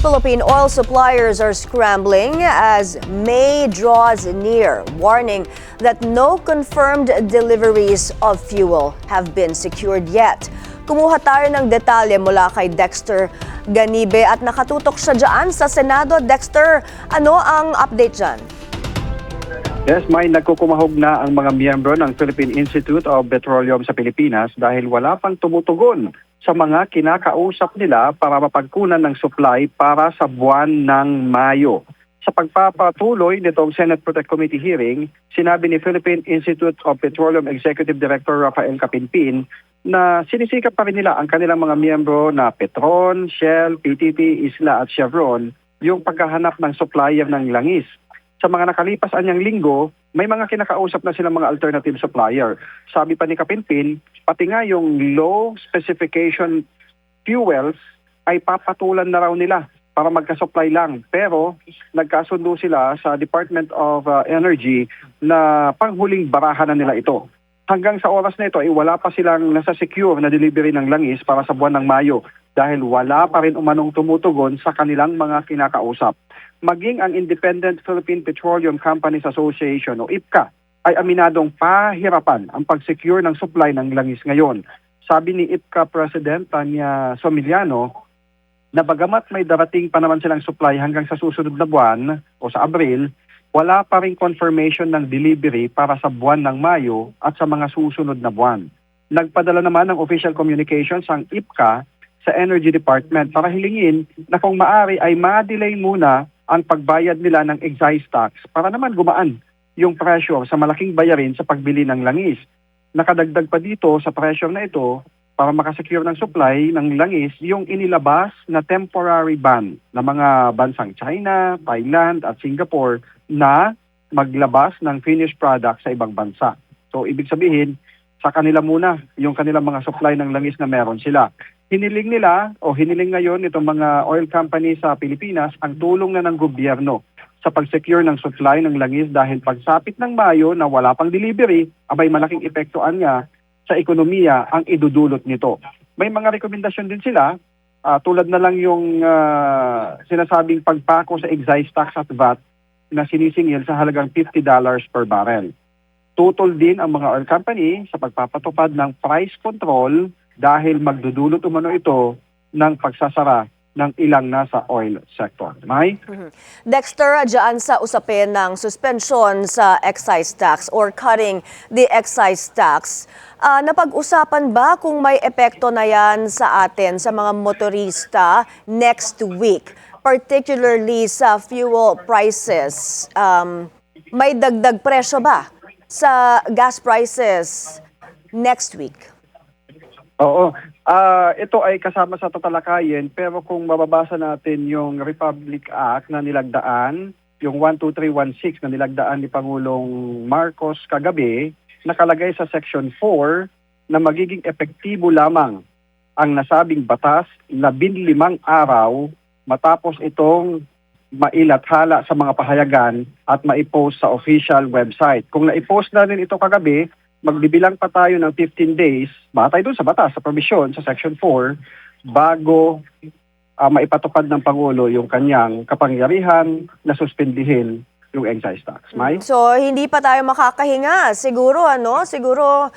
Philippine oil suppliers are scrambling as May draws near, warning that no confirmed deliveries of fuel have been secured yet. Kumuha tayo ng detalye mula kay Dexter Ganibe at nakatutok siya dyan sa Senado. Dexter, ano ang update dyan? Yes, may nagkukumahog na ang mga miyembro ng Philippine Institute of Petroleum sa Pilipinas dahil wala pang tumutugon sa mga kinakausap nila para mapagkunan ng supply para sa buwan ng Mayo. Sa pagpapatuloy nitong Senate Protect Committee hearing, sinabi ni Philippine Institute of Petroleum Executive Director Rafael Capinpin na sinisikap pa rin nila ang kanilang mga miyembro na Petron, Shell, PTT, Isla at Chevron yung paghahanap ng supplier ng langis. Sa mga nakalipas anyang linggo, may mga kinakausap na silang mga alternative supplier. Sabi pa ni Capinpin, pati nga yung low specification fuels ay papatulan na raw nila para magka-supply lang. Pero nagkasundo sila sa Department of Energy na panghuling barahan na nila ito. Hanggang sa oras na ito ay wala pa silang nasa-secure na delivery ng langis para sa buwan ng Mayo dahil wala pa rin umanong tumutugon sa kanilang mga kinakausap. Maging ang Independent Philippine Petroleum Companies Association o IPCA ay aminadong pahirapan ang pag-secure ng supply ng langis ngayon. Sabi ni IPCA President Tanya Somiliano na bagamat may darating pa naman silang supply hanggang sa susunod na buwan o sa Abril, wala pa rin confirmation ng delivery para sa buwan ng Mayo at sa mga susunod na buwan. Nagpadala naman ng official communications ang IPCA sa Energy Department para hilingin na kung maari ay ma-delay muna ang pagbayad nila ng excise tax para naman gumaan yung presyo sa malaking bayarin sa pagbili ng langis. Nakadagdag pa dito sa presyo na ito para makasecure ng supply ng langis yung inilabas na temporary ban ng mga bansang China, Thailand at Singapore na maglabas ng finished product sa ibang bansa. So ibig sabihin, sa kanila muna yung kanilang mga supply ng langis na meron sila. Hiniling ngayon itong mga oil companies sa Pilipinas ang tulong na ng gobyerno sa pag-secure ng supply ng langis dahil pagsapit ng Mayo na wala pang delivery, abay malaking epektuan niya sa ekonomiya ang idudulot nito. May mga rekomendasyon din sila, tulad na lang yung sinasabing pagpako sa excise tax at VAT na sinisingil sa halagang $50 per barrel. Tutol din ang mga oil company sa pagpapatupad ng price control dahil magdudulot umano ito ng pagsasara ng ilang nasa oil sector. May? Dexter, dyan sa usapin ng suspension sa excise tax or cutting the excise tax, napag-usapan ba kung may epekto na yan sa atin, sa mga motorista next week? Particularly sa fuel prices, may dagdag presyo ba sa gas prices next week? Oo. Ito ay kasama sa tatalakayin pero kung mababasa natin yung Republic Act na nilagdaan, yung 12316 na nilagdaan ni Pangulong Marcos kagabi, nakalagay sa Section 4 na magiging epektibo lamang ang nasabing batas 15 araw matapos itong mailathala sa mga pahayagan at maipost sa official website. Kung naipost na rin ito kagabi, magbibilang pa tayo ng 15 days, batay doon sa batas, sa provision, sa Section 4, bago maipatupad ng Pangulo yung kanyang kapangyarihan na suspendihin yung excise tax. May? So, hindi pa tayo makakahinga. Siguro, Siguro,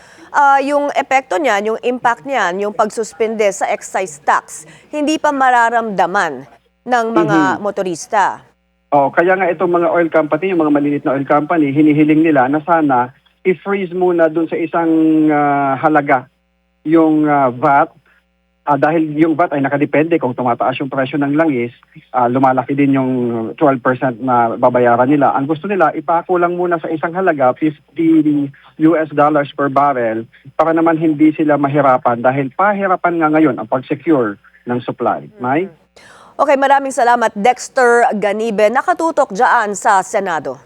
yung epekto niyan, yung impact niyan, yung pagsuspende sa excise tax, hindi pa mararamdaman ng mga motorista. Kaya nga itong mga oil company, yung mga maliliit na oil company, hinihiling nila na sana i-freeze muna dun sa isang halaga yung VAT dahil yung VAT ay nakadepende kung tumataas yung presyo ng langis, lumalaki din yung 12% na babayaran nila. Ang gusto nila, ipako lang muna sa isang halaga, $50 per barrel, para naman hindi sila mahirapan dahil pahirapan nga ngayon ang pag-secure ng supply. May? Okay, maraming salamat Dexter Ganibe, nakatutok dyan sa Senado.